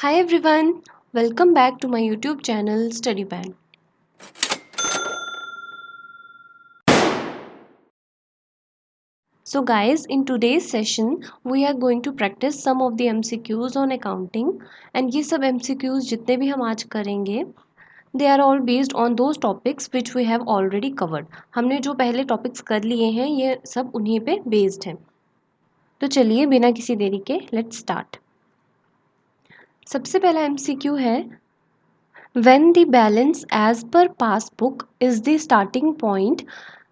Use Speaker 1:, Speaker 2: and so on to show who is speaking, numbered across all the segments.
Speaker 1: Hi everyone, welcome back to my YouTube channel Study Band. So guys, in today's session we are going to practice some of the MCQs on accounting and ये सब MCQs जितने भी हम आज करेंगे they are all based on those topics which we have already covered. हमने जो पहले topics कर लिए हैं ये सब उन्हीं पे based हैं. तो चलिए बिना किसी देरी के let's start. सबसे पहला MCQ है When the balance as per passbook is the starting point,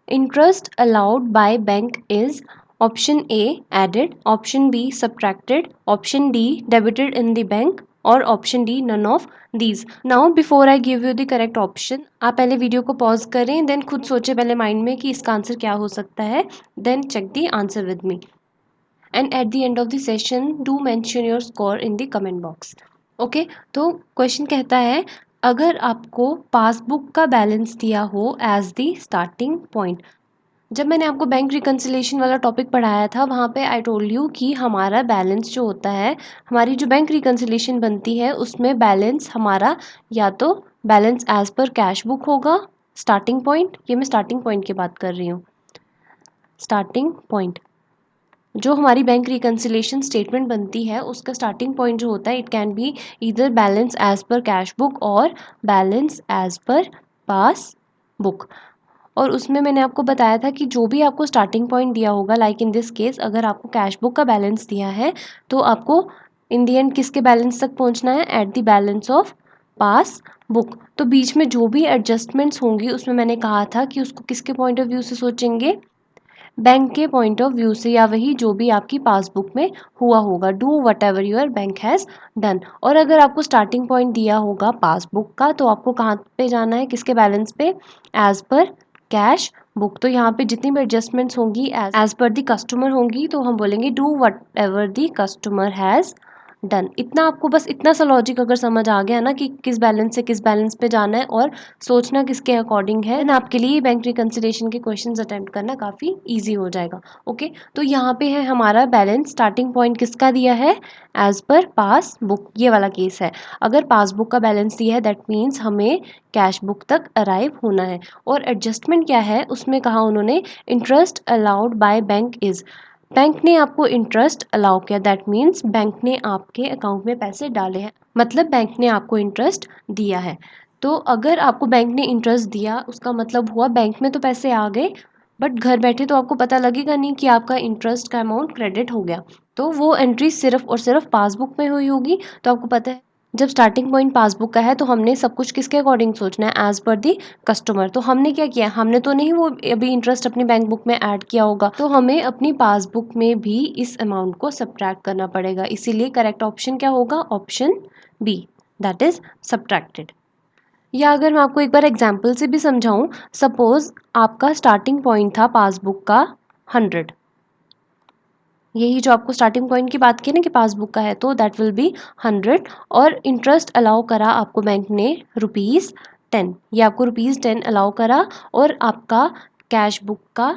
Speaker 1: interest allowed by bank is option A added, option B subtracted, option D debited in the bank और option D none of these. Now before I give you the correct option, आप पहले video को pause करें then खुद सोचें पहले mind में कि इसका आंसर क्या हो सकता है then check the answer with me and at the end of the session do mention your score in the comment box. Okay तो क्वेश्चन कहता है अगर आपको पासबुक का बैलेंस दिया हो एज द स्टार्टिंग पॉइंट. जब मैंने आपको बैंक रिकन्सिलेशन वाला टॉपिक पढ़ाया था वहाँ पे आई टोल्ड यू कि हमारा बैलेंस जो होता है हमारी जो बैंक रिकन्सिलेशन बनती है उसमें बैलेंस हमारा या तो balance as per cash book होगा स्टार्टिंग पॉइंट. ये मैं स्टार्टिंग पॉइंट की बात कर रही हूँ. स्टार्टिंग पॉइंट जो हमारी बैंक रिकन्सिलेशन स्टेटमेंट बनती है उसका स्टार्टिंग पॉइंट जो होता है it can be either balance as per cash book और balance as per pass book. और उसमें मैंने आपको बताया था कि जो भी आपको स्टार्टिंग पॉइंट दिया होगा लाइक इन दिस केस अगर आपको कैश बुक का बैलेंस दिया है तो आपको इन दी एंड किसके बैलेंस तक पहुंचना है at the balance of pass book. तो बीच में जो भी एडजस्टमेंट्स होंगी उसमें मैंने कहा था कि उसको किसके पॉइंट ऑफ व्यू से सोचेंगे बैंक के पॉइंट ऑफ व्यू से या वही जो भी आपकी पासबुक में हुआ होगा do whatever your bank has done. और अगर आपको स्टार्टिंग पॉइंट दिया होगा पासबुक का तो आपको कहाँ पे जाना है किसके बैलेंस पे एज पर कैश बुक. तो यहाँ पे जितनी भी एडजस्टमेंट्स होंगी एज पर द कस्टमर होंगी तो हम बोलेंगे do what ever the customer has done. इतना आपको बस इतना सा लॉजिक अगर समझ आ गया ना कि किस बैलेंस से किस बैलेंस पे जाना है और सोचना किसके अकॉर्डिंग है देन आपके लिए बैंक रिकन्सिलेशन के क्वेश्चंस अटेम्प्ट करना काफ़ी इजी हो जाएगा. ओके तो यहाँ पे है हमारा बैलेंस स्टार्टिंग पॉइंट किसका दिया है एज पर पास बुक. ये वाला केस है. अगर पासबुक का बैलेंस दिया है दैट मीन्स हमें कैश बुक तक अराइव होना है. और एडजस्टमेंट क्या है उसमें कहा उन्होंने interest allowed by bank is. Bank ने आपको इंटरेस्ट अलाउ किया दैट मीन्स बैंक ने आपके अकाउंट में पैसे डाले हैं मतलब बैंक ने आपको इंटरेस्ट दिया है. तो अगर आपको बैंक ने इंटरेस्ट दिया उसका मतलब हुआ बैंक में तो पैसे आ गए बट घर बैठे तो आपको पता लगेगा नहीं कि आपका इंटरेस्ट का अमाउंट क्रेडिट हो गया. तो वो एंट्री सिर्फ और सिर्फ पासबुक में हुई होगी. तो आपको पता है जब स्टार्टिंग पॉइंट पासबुक का है तो हमने सब कुछ किसके अकॉर्डिंग सोचना है एज पर दी कस्टमर. तो हमने क्या किया हमने तो नहीं वो अभी इंटरेस्ट अपनी बैंक बुक में ऐड किया होगा तो हमें अपनी पासबुक में भी इस अमाउंट को सब्ट्रैक्ट करना पड़ेगा. इसीलिए करेक्ट ऑप्शन क्या होगा option B that is subtracted. या अगर मैं आपको एक बार एग्जाम्पल से भी समझाऊं सपोज आपका स्टार्टिंग पॉइंट था पासबुक का 100. यही जो आपको स्टार्टिंग पॉइंट की बात की ना कि पासबुक का है तो दैट विल बी 100 और इंटरेस्ट अलाउ करा आपको बैंक ने ₹10. ये आपको ₹10 अलाउ करा और आपका कैश बुक का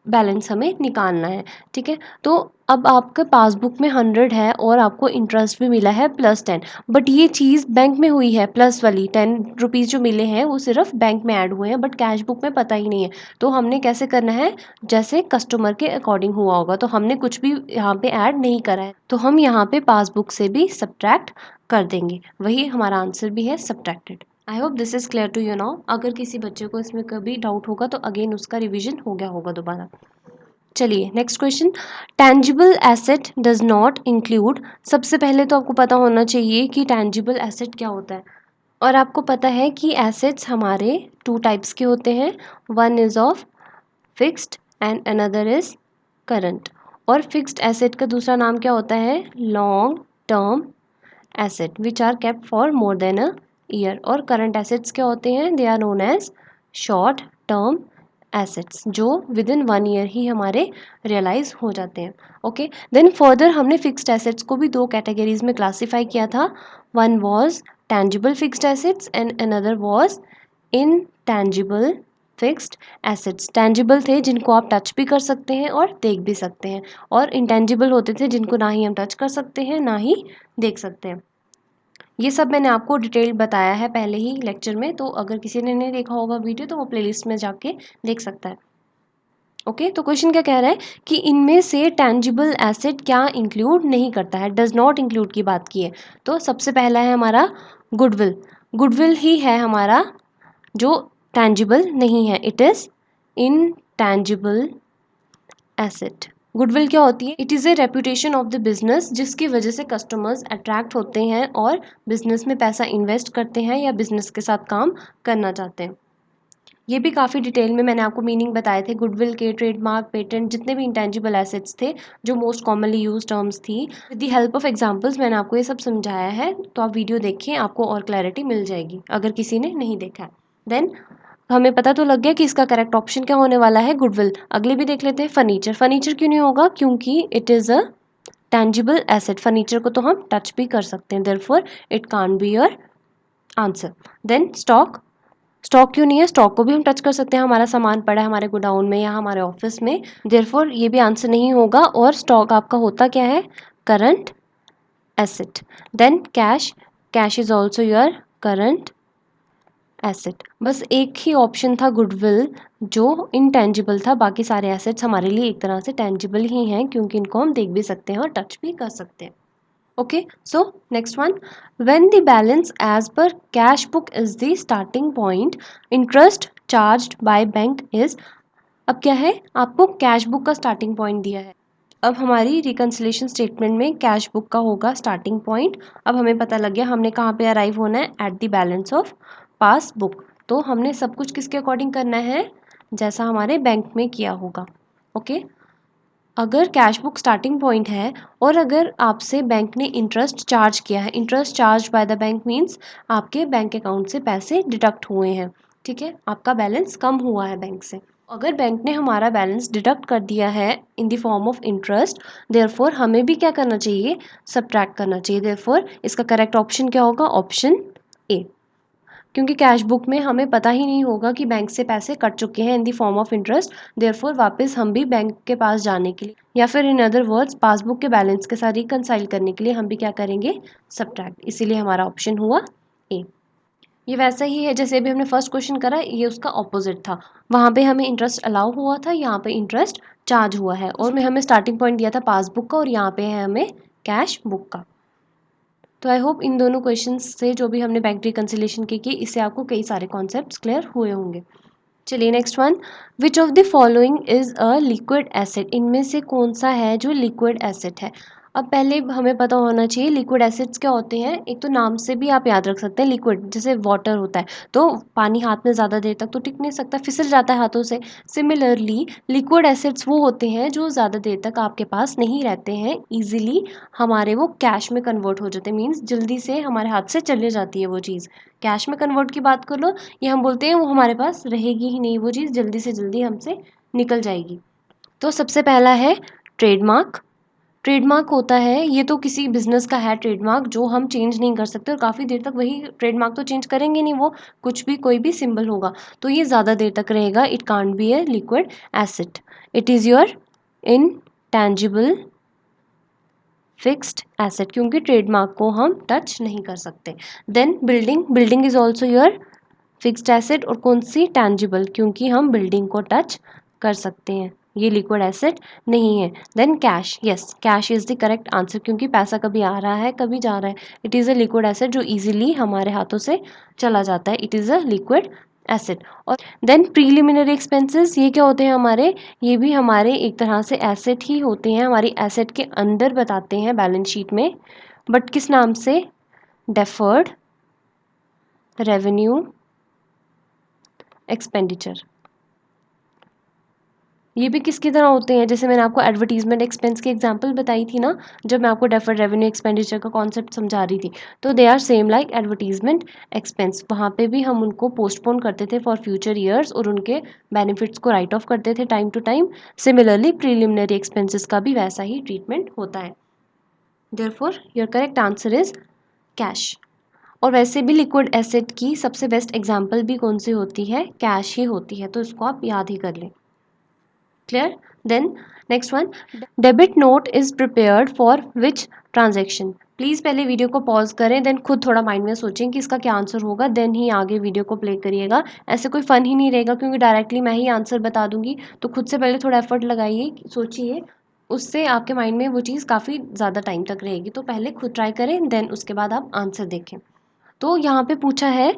Speaker 1: बैलेंस हमें निकालना है. ठीक है तो अब आपके पासबुक में 100 है और आपको इंटरेस्ट भी मिला है +10 बट ये चीज़ बैंक में हुई है प्लस वाली ₹10 जो मिले हैं वो सिर्फ बैंक में ऐड हुए हैं बट कैश बुक में पता ही नहीं है. तो हमने कैसे करना है जैसे कस्टमर के अकॉर्डिंग हुआ होगा तो हमने कुछ भी यहाँ पे ऐड नहीं करा है तो हम यहाँ पे पासबुक से भी सब्ट्रैक्ट कर देंगे. वही हमारा आंसर भी है subtracted. I hope this is clear to you now. अगर किसी बच्चे को इसमें कभी डाउट होगा तो अगेन उसका रिविजन हो गया होगा दोबारा. चलिए next question. Tangible asset does not include. सबसे पहले तो आपको पता होना चाहिए कि टैंजिबल एसेट क्या होता है और आपको पता है कि एसेट्स हमारे 2 टाइप्स के होते हैं. One is of fixed and another is current. और फिक्स्ड एसेट का दूसरा नाम क्या होता है long term asset which are kept for more than a year. और करंट एसेट्स क्या होते हैं they are known as short term assets जो विद इन 1 ईयर ही हमारे रियलाइज हो जाते हैं. ओके देन फर्दर हमने फिक्स्ड एसेट्स को भी 2 कैटेगरीज में क्लासीफाई किया था. One was tangible fixed assets and another was intangible fixed assets tangible थे जिनको आप टच भी कर सकते हैं और देख भी सकते हैं, और इंटेंजिबल होते थे जिनको ना ही हम टच कर सकते हैं ना ही देख सकते हैं। ये सब मैंने आपको डिटेल बताया है पहले ही लेक्चर में, तो अगर किसी ने नहीं देखा होगा वीडियो तो वो प्लेलिस्ट में जाके देख सकता है। ओके, तो क्वेश्चन क्या कह रहा है कि इनमें से टेंजिबल एसेट क्या इंक्लूड नहीं करता है, डज नॉट इंक्लूड की बात की है। तो सबसे पहला है हमारा गुडविल। गुडविल ही है हमारा जो टेंजिबल नहीं है, it is intangible asset. Goodwill क्या होती है? It is a reputation of the business जिसकी वजह से कस्टमर्स अट्रैक्ट होते हैं और बिजनेस में पैसा इन्वेस्ट करते हैं या बिजनेस के साथ काम करना चाहते हैं। ये भी काफ़ी डिटेल में मैंने आपको मीनिंग बताए थे गुडविल के, ट्रेडमार्क, पेटेंट, जितने भी इंटेंजिबल एसेट्स थे जो मोस्ट कॉमनली यूज टर्म्स थी। With the help of examples मैंने आपको ये सब समझाया है, तो आप वीडियो देखें, आपको और क्लैरिटी मिल जाएगी अगर किसी ने नहीं देखा है। देन हमें पता तो लग गया कि इसका करेक्ट ऑप्शन क्या होने वाला है, गुडविल। अगले भी देख लेते हैं, फर्नीचर। फर्नीचर क्यों नहीं होगा? क्योंकि it is a tangible asset. Furniture को तो हम टच भी कर सकते हैं, therefore it can't be your answer. Then stock. Stock क्यों नहीं है? स्टॉक को भी हम टच कर सकते हैं, हमारा सामान पड़ा है हमारे गोडाउन में या हमारे ऑफिस में, देयरफॉर ये भी आंसर नहीं होगा। और स्टॉक आपका होता क्या है? Current asset. Then cash. Cash is also your current asset. बस एक ही ऑप्शन था गुडविल जो इनटेंजिबल था, बाकी सारे एसेट्स हमारे लिए एक तरह से टेंजिबल ही हैं क्योंकि इनको हम देख भी सकते हैं और टच भी कर सकते हैं। Okay, so next one, when the balance as per cash book is the starting point, interest charged by bank is। अब क्या है, आपको कैश बुक का स्टार्टिंग पॉइंट दिया है। अब हमारी रिकन्सिलेशन स्टेटमेंट में कैश बुक का होगा स्टार्टिंग पॉइंट। अब हमें पता लग गया हमने कहाँ पे अराइव होना है, at the balance of pass book. तो हमने सब कुछ किसके अकॉर्डिंग करना है, जैसा हमारे बैंक में किया होगा। ओके, अगर कैश बुक स्टार्टिंग पॉइंट है और अगर आपसे बैंक ने इंटरेस्ट चार्ज किया है, interest charge by the bank means आपके बैंक अकाउंट से पैसे डिडक्ट हुए हैं, ठीक है, आपका बैलेंस कम हुआ है बैंक से। अगर बैंक ने हमारा बैलेंस डिडक्ट कर दिया है in the form of interest, therefore हमें भी क्या करना चाहिए, सब्ट्रैक्ट करना चाहिए। देयरफॉर इसका करेक्ट ऑप्शन क्या होगा, ऑप्शन ए। क्योंकि कैश बुक में हमें पता ही नहीं होगा कि बैंक से पैसे कट चुके हैं in the form of interest, therefore वापस हम भी बैंक के पास जाने के लिए या फिर इन अदर वर्ड्स पासबुक के बैलेंस के साथ रिकनसाइल करने के लिए हम भी क्या करेंगे, सब्ट्रैक्ट। इसीलिए हमारा ऑप्शन हुआ ए। ये वैसा ही है जैसे अभी हमने फर्स्ट क्वेश्चन करा, ये उसका ऑपोजिट था। वहाँ पे हमें इंटरेस्ट अलाउ हुआ था, यहाँ पे इंटरेस्ट चार्ज हुआ है, और में हमें स्टार्टिंग पॉइंट दिया था पासबुक का और यहाँ पे है हमें कैश बुक का। तो आई होप इन दोनों क्वेश्चंस से जो भी हमने बैंक रिकन्सिलेशन की इससे आपको कई सारे कॉन्सेप्ट्स क्लियर हुए होंगे। चलिए next one, which of the following is a liquid acid. इनमें से कौन सा है जो लिक्विड एसिड है। अब पहले हमें पता होना चाहिए लिक्विड एसिड्स क्या होते हैं। एक तो नाम से भी आप याद रख सकते हैं, लिक्विड जैसे वाटर होता है तो पानी हाथ में ज़्यादा देर तक तो टिक नहीं सकता, फिसल जाता है हाथों से। सिमिलरली लिक्विड एसिड्स वो होते हैं जो ज़्यादा देर तक आपके पास नहीं रहते हैं, ईजिली हमारे वो कैश में कन्वर्ट हो जाते हैं, मीन्स जल्दी से हमारे हाथ से चले जाती है वो चीज़। कैश में कन्वर्ट की बात कर लो, ये हम बोलते हैं वो हमारे पास रहेगी ही नहीं, वो चीज़ जल्दी से जल्दी हमसे निकल जाएगी। तो सबसे पहला है ट्रेडमार्क। ट्रेडमार्क होता है, ये तो किसी बिजनेस का है ट्रेडमार्क जो हम चेंज नहीं कर सकते और काफ़ी देर तक वही ट्रेडमार्क तो चेंज करेंगे नहीं, वो कुछ भी कोई भी सिंबल होगा तो ये ज़्यादा देर तक रहेगा। It can't be a liquid asset, it is your intangible fixed asset, क्योंकि ट्रेडमार्क को हम टच नहीं कर सकते। Then building, building is also your fixed asset, और कौन सी, टैंजिबल, क्योंकि हम बिल्डिंग को टच कर सकते हैं, ये लिक्विड एसेट नहीं है। Then cash, yes cash is the correct answer क्योंकि पैसा कभी आ रहा है कभी जा रहा है। It is a liquid asset जो इजीली हमारे हाथों से चला जाता है, it is a liquid asset. और देन प्रीलिमिनरी एक्सपेंसेस, ये क्या होते हैं हमारे, ये भी हमारे एक तरह से एसेट ही होते हैं, हमारी एसेट के अंदर बताते हैं बैलेंस शीट में, बट किस नाम से, डेफर्ड रेवेन्यू एक्सपेंडिचर। ये भी किसकी तरह होते हैं, जैसे मैंने आपको एडवर्टीजमेंट एक्सपेंस की एग्जांपल बताई थी ना, जब मैं आपको डेफर्ड रेवेन्यू एक्सपेंडिचर का कॉन्सेप्ट समझा रही थी, तो they are same like advertisement expense. वहाँ पे भी हम उनको पोस्टपोन करते थे फॉर फ्यूचर ईयर्स और उनके बेनिफिट्स को राइट ऑफ करते थे time to time. Similarly preliminary expenses का भी वैसा ही ट्रीटमेंट होता है। Therefore your correct answer is cash. और वैसे भी लिक्विड एसेट की सबसे बेस्ट एग्जाम्पल भी कौन सी होती है, कैश ही होती है, तो इसको आप याद ही कर लें। Clear. Then next one, debit note is prepared for which transaction. Please पहले वीडियो को पॉज करें, देन खुद थोड़ा माइंड में सोचें कि इसका क्या आंसर होगा, देन ही आगे वीडियो को प्ले करिएगा। ऐसे कोई फन ही नहीं रहेगा, क्योंकि डायरेक्टली मैं ही आंसर बता दूंगी, तो खुद से पहले थोड़ा एफर्ट लगाइए, सोचिए, उससे आपके माइंड में वो चीज़ काफ़ी ज़्यादा टाइम तक रहेगी। तो पहले खुद ट्राई करें, देन उसके बाद आप आंसर देखें। तो यहाँ पे पूछा है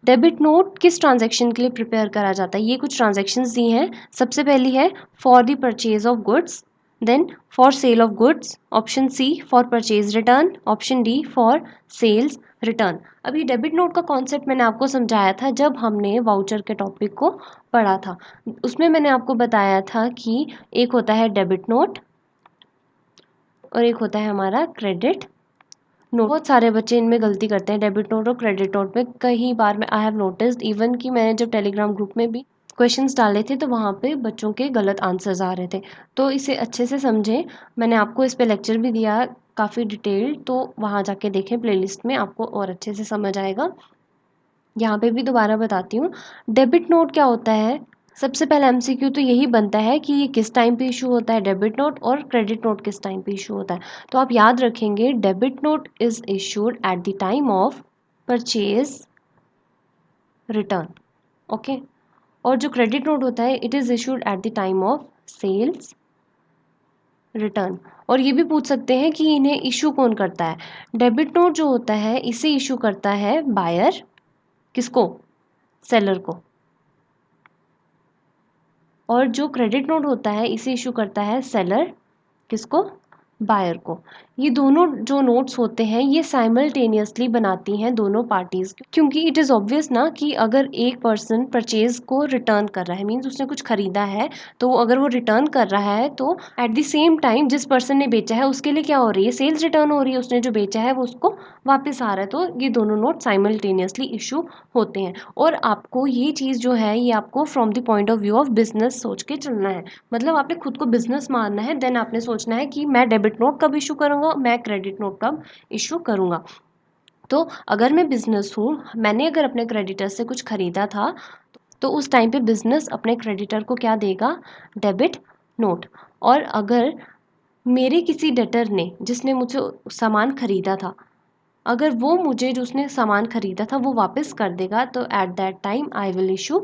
Speaker 1: डेबिट नोट किस ट्रांजैक्शन के लिए प्रिपेयर करा जाता है। ये कुछ ट्रांजैक्शंस दी हैं। सबसे पहली है for the purchase of goods, then for sale of goods, option C for purchase return, option D for sales return. अभी डेबिट नोट का कॉन्सेप्ट मैंने आपको समझाया था जब हमने वाउचर के टॉपिक को पढ़ा था। उसमें मैंने आपको बताया था कि एक होता है डेबिट नोट और एक होता है हमारा क्रेडिट नोट। बहुत सारे बच्चे इनमें गलती करते हैं, डेबिट नोट और क्रेडिट नोट में। कई बार मैं आई हैव नोटिस्ड इवन कि मैंने जब टेलीग्राम ग्रुप में भी क्वेश्चंस डाले थे तो वहाँ पे बच्चों के गलत आंसर्स आ रहे थे। तो इसे अच्छे से समझें, मैंने आपको इस पे लेक्चर भी दिया काफ़ी डिटेल, तो वहाँ जाके देखें प्लेलिस्ट में, आपको और अच्छे से समझ आएगा। यहाँ पे भी दोबारा बताती हूँ, डेबिट नोट क्या होता है। सबसे पहला एमसीक्यू तो यही बनता है कि ये किस टाइम पे इशू होता है डेबिट नोट, और क्रेडिट नोट किस टाइम पे इशू होता है। तो आप याद रखेंगे debit note is issued at the time of purchase return, okay. और जो क्रेडिट नोट होता है it is issued at the time of sales return. और ये भी पूछ सकते हैं कि इन्हें इशू कौन करता है। डेबिट नोट जो होता है इसे इशू करता है बायर, किसको, सेलर को। और जो क्रेडिट नोट होता है इसे इशू करता है सेलर, किसको, बायर को। ये दोनों जो नोट्स होते हैं ये साइमल्टेनियसली बनाती हैं दोनों पार्टीज, क्योंकि इट इज़ ऑब्वियस ना कि अगर एक पर्सन परचेज को रिटर्न कर रहा है, मीन्स उसने कुछ खरीदा है, तो अगर वो रिटर्न कर रहा है तो एट द सेम टाइम जिस पर्सन ने बेचा है उसके लिए क्या हो रही है, सेल्स रिटर्न हो रही है। उसने जो बेचा है वो उसको वापस आ रहा है। तो ये दोनों नोट साइमल्टेनियसली इशू होते हैं। और आपको ये चीज़ जो है ये आपको from the point of view of business सोच के चलना है। मतलब आपने खुद को बिजनेस मानना है, देन आपने सोचना है कि मैं डेबिट नोट कब इशू करूँगा, मैं क्रेडिट नोट कब इशू करूँगा। तो अगर मैं बिजनेस हूँ, मैंने अगर अपने क्रेडिटर से कुछ खरीदा था, तो उस टाइम पे बिजनेस अपने क्रेडिटर को क्या देगा, डेबिट नोट। और अगर मेरे किसी डेटर ने जिसने मुझसे सामान खरीदा था, अगर वो मुझे जो उसने सामान खरीदा था वो वापस कर देगा, तो at that time I will issue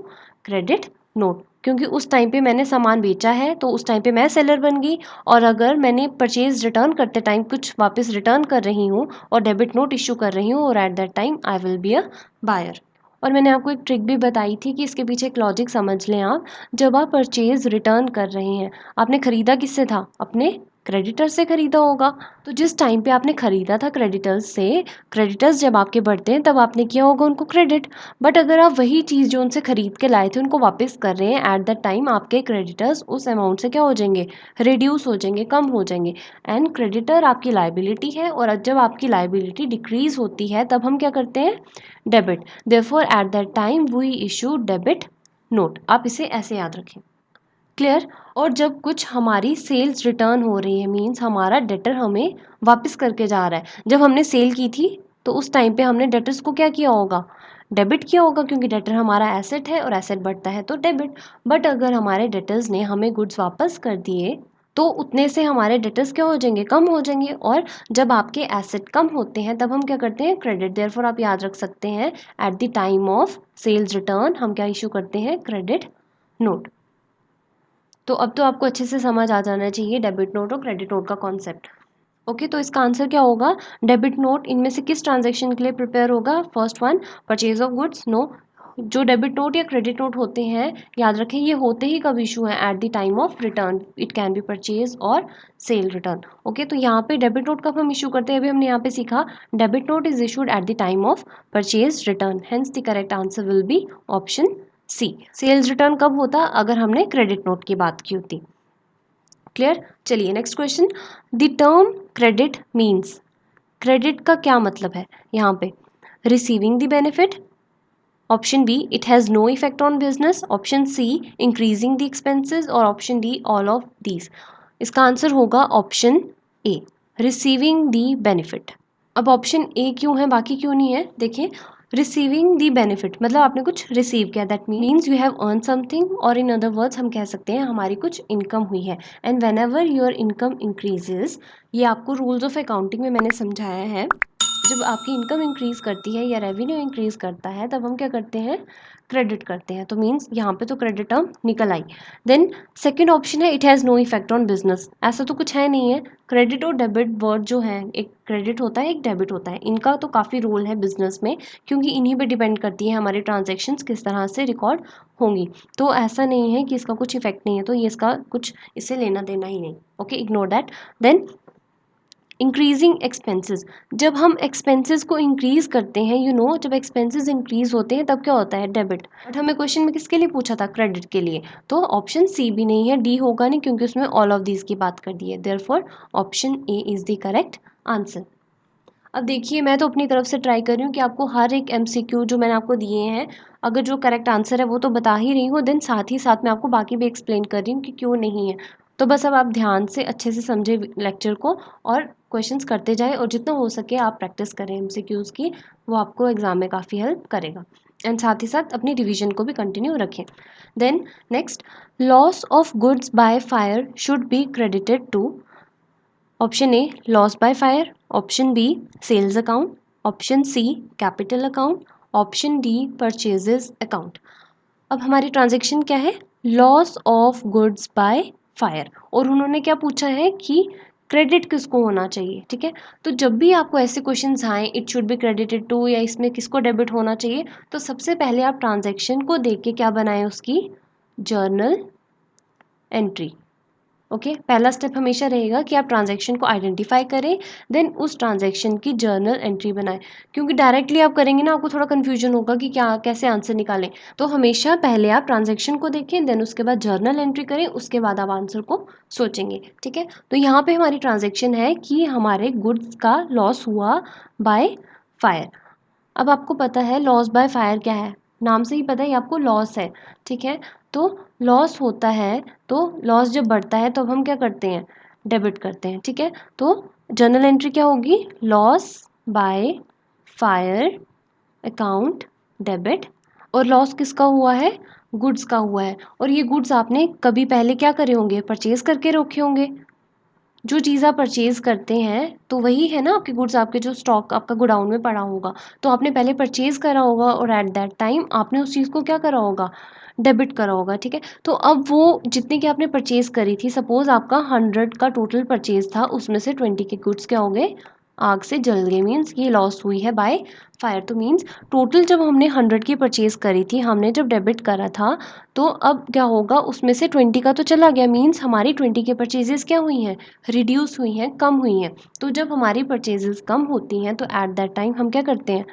Speaker 1: credit note, क्योंकि उस टाइम पे मैंने सामान बेचा है तो उस टाइम पे मैं सेलर बन गई। और अगर मैंने परचेज रिटर्न करते टाइम कुछ वापस रिटर्न कर रही हूँ और डेबिट नोट इशू कर रही हूँ, और at that time I will be a buyer. और मैंने आपको एक ट्रिक भी बताई थी कि इसके पीछे एक लॉजिक समझ लें आप। जब आप परचेज रिटर्न कर रहे हैं, आपने खरीदा किससे था, अपने क्रेडिटर से खरीदा होगा। तो जिस टाइम पे आपने खरीदा था क्रेडिटर्स से, क्रेडिटर्स जब आपके बढ़ते हैं तब आपने किया होगा उनको क्रेडिट। बट अगर आप वही चीज़ जो उनसे खरीद के लाए थे उनको वापस कर रहे हैं, एट दैट टाइम आपके क्रेडिटर्स उस अमाउंट से क्या हो जाएंगे, रिड्यूस हो जाएंगे, कम हो जाएंगे। एंड क्रेडिटर आपकी लाइबिलिटी है, और जब आपकी लाइबिलिटी डिक्रीज होती है तब हम क्या करते हैं, debit. Therefore at that time we issue debit note. आप इसे ऐसे याद रखें। क्लियर। और जब कुछ हमारी सेल्स रिटर्न हो रही है, मीन्स हमारा डेटर हमें वापस करके जा रहा है। जब हमने सेल की थी तो उस टाइम पे हमने डेटर्स को क्या किया होगा, डेबिट किया होगा, क्योंकि डेटर हमारा एसेट है और एसेट बढ़ता है तो डेबिट। बट अगर हमारे डेटर्स ने हमें गुड्स वापस कर दिए तो उतने से हमारे डेटर्स क्या हो जाएंगे, कम हो जाएंगे। और जब आपके एसेट कम होते हैं तब हम क्या करते हैं, क्रेडिट। देयरफॉर आप याद रख सकते हैं at the time of sales return हम क्या इशू करते हैं, क्रेडिट नोट। तो अब तो आपको अच्छे से समझ आ जाना चाहिए डेबिट नोट और क्रेडिट नोट का कॉन्सेप्ट। ओके, तो इसका आंसर क्या होगा, डेबिट नोट इनमें से किस ट्रांजैक्शन के लिए प्रिपेयर होगा, first one purchase of goods, no. जो डेबिट नोट या क्रेडिट नोट होते हैं, याद रखें ये होते ही कब इशू हैं, at the time of return. It can B purchase और सेल रिटर्न। ओके, तो यहाँ पे डेबिट नोट कब हम इशू करते हैं, अभी हमने यहाँ पे सीखा debit note is issued at the time of purchase return, hence the correct answer will be option C. Sales return कब होता, अगर हमने क्रेडिट नोट की बात की होती। क्लियर। चलिए next question, the term credit means, credit का क्या मतलब है यहाँ पे, receiving the benefit, option B it has no effect on business, option C increasing the expenses, और option D all of these. इसका आंसर होगा option A, receiving the benefit. अब ऑप्शन ए क्यों है, बाकी क्यों नहीं है? देखिए, रिसीविंग दी बेनिफिट, मतलब आपने कुछ रिसीव किया, that means you have earn something, और इन अदर वर्ड्स हम कह सकते हैं हमारी कुछ इनकम हुई है। And when ever your income increases, ये आपको रूल्स ऑफ अकाउंटिंग में मैंने समझाया है, जब आपकी इनकम इंक्रीज करती है या रेवेन्यू इंक्रीज करता है तब हम क्या करते हैं, क्रेडिट करते हैं। तो मीन्स यहाँ पे तो क्रेडिट टर्म निकल आई। देन सेकंड ऑप्शन है it has no effect on business, ऐसा तो कुछ है नहीं है। क्रेडिट और डेबिट वर्ड जो है, एक क्रेडिट होता है एक डेबिट होता है, इनका तो काफ़ी रोल है बिजनेस में, क्योंकि इन्हीं पे डिपेंड करती है हमारी ट्रांजेक्शन्स किस तरह से रिकॉर्ड होंगी। तो ऐसा नहीं है कि इसका कुछ इफेक्ट नहीं है, तो ये इसका कुछ इससे लेना देना ही नहीं। Okay, ignore that. Then increasing expenses, जब हम एक्सपेंसेस को इंक्रीज करते हैं, जब एक्सपेंसेस इंक्रीज होते हैं तब क्या होता है, डेबिट। बट हमें क्वेश्चन में किसके लिए पूछा था, क्रेडिट के लिए, तो ऑप्शन सी भी नहीं है, डी होगा नहीं, क्योंकि उसमें ऑल ऑफ दीज की बात कर दी है। Therefore option A is the correct answer. अब देखिए, मैं तो अपनी तरफ से ट्राई कर रही हूँ कि आपको हर एक एमसीक्यू जो मैंने आपको दिए हैं, अगर जो करेक्ट आंसर है वो तो बता ही रही हूँ, देन साथ ही साथ मैं आपको बाकी भी एक्सप्लेन कर रही हूँ कि क्यों नहीं है। तो बस अब आप ध्यान से अच्छे से समझे लेक्चर को और क्वेश्चंस करते जाएं, और जितना हो सके आप प्रैक्टिस करें एमसीक्यूज़ की, वो आपको एग्जाम में काफ़ी हेल्प करेगा। एंड साथ ही साथ अपनी रिवीजन को भी कंटिन्यू रखें। Then next, loss of goods by fire should be credited to, option A loss by fire, option B sales account, option C capital account, option D purchases account. अब हमारी transaction क्या है, loss of goods by fire, और उन्होंने क्या पूछा है कि क्रेडिट किसको होना चाहिए। ठीक है, तो जब भी आपको ऐसे क्वेश्चंस आए it should be credited to, या इसमें किसको डेबिट होना चाहिए, तो सबसे पहले आप ट्रांजैक्शन को देख के क्या बनाएं, उसकी जर्नल एंट्री। ओके, पहला स्टेप हमेशा रहेगा कि आप ट्रांजैक्शन को आइडेंटिफाई करें, देन उस ट्रांजैक्शन की जर्नल एंट्री बनाएं, क्योंकि डायरेक्टली आप करेंगे ना आपको थोड़ा कन्फ्यूजन होगा कि क्या कैसे आंसर निकालें। तो हमेशा पहले आप ट्रांजैक्शन को देखें, देन उसके बाद जर्नल एंट्री करें, उसके बाद आप आंसर को सोचेंगे। ठीक है, तो यहाँ पे हमारी ट्रांजैक्शन है कि हमारे गुड्स का लॉस हुआ बाय फायर। अब आपको पता है लॉस बाय फायर क्या है, नाम से ही पता है ये आपको लॉस है। ठीक है, तो लॉस होता है, तो लॉस जब बढ़ता है तो हम क्या करते हैं, डेबिट करते हैं। ठीक है, तो जर्नल एंट्री क्या होगी, loss by fire account debit, और लॉस किसका हुआ है, गुड्स का हुआ है, और ये गुड्स आपने कभी पहले क्या करे होंगे, परचेज करके रखे होंगे। जो चीज़ आप परचेज़ करते हैं तो वही है ना आपके गुड्स, आपके जो स्टॉक आपका गोडाउन में पड़ा होगा, तो आपने पहले परचेज़ करा होगा, और एट दैट टाइम आपने उस चीज़ को क्या करा होगा, डेबिट करा होगा। ठीक है, तो अब वो जितने की आपने परचेज़ करी थी, सपोज़ आपका 100 का टोटल परचेज़ था, उसमें से 20 के गुड्स क्या हो गए, आग से जल गए, मीन्स ये लॉस हुई है बाय फायर। तो मीन्स टोटल जब हमने 100 की परचेज़ करी थी, हमने जब डेबिट करा था, तो अब क्या होगा, उसमें से 20 का तो चला गया, मीन्स हमारी 20 के परचेजेस क्या हुई हैं, रिड्यूस हुई हैं, कम हुई हैं। तो जब हमारी परचेजेस कम होती हैं तो एट दैट टाइम हम क्या करते हैं,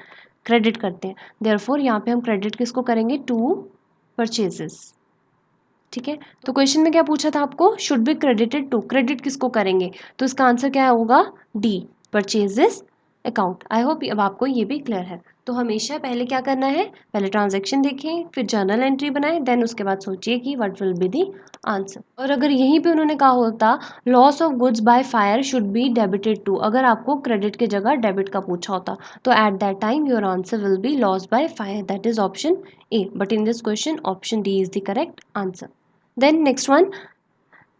Speaker 1: क्रेडिट करते हैं। देयरफॉर यहाँ पे हम क्रेडिट किसको करेंगे, टू परचेजेस। ठीक है, तो क्वेश्चन में क्या पूछा था आपको, should be credited to, credit किसको करेंगे, तो इसका आंसर क्या होगा, D purchases account. I hope अब आपको ये भी क्लियर है। तो हमेशा पहले क्या करना है, पहले ट्रांजैक्शन देखें, फिर जर्नल एंट्री बनाएं, देन उसके बाद सोचिए कि what will be the answer. और अगर यहीं पे उन्होंने कहा होता loss of goods by fire should be debited to, अगर आपको क्रेडिट की जगह डेबिट का पूछा होता, तो at that time your answer will be loss by fire, that is option A. But in this question option D is the correct answer. Then next one,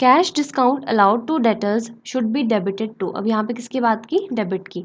Speaker 1: cash discount allowed to debtors should be debited to. अब यहाँ पे किसकी बात की, debit की,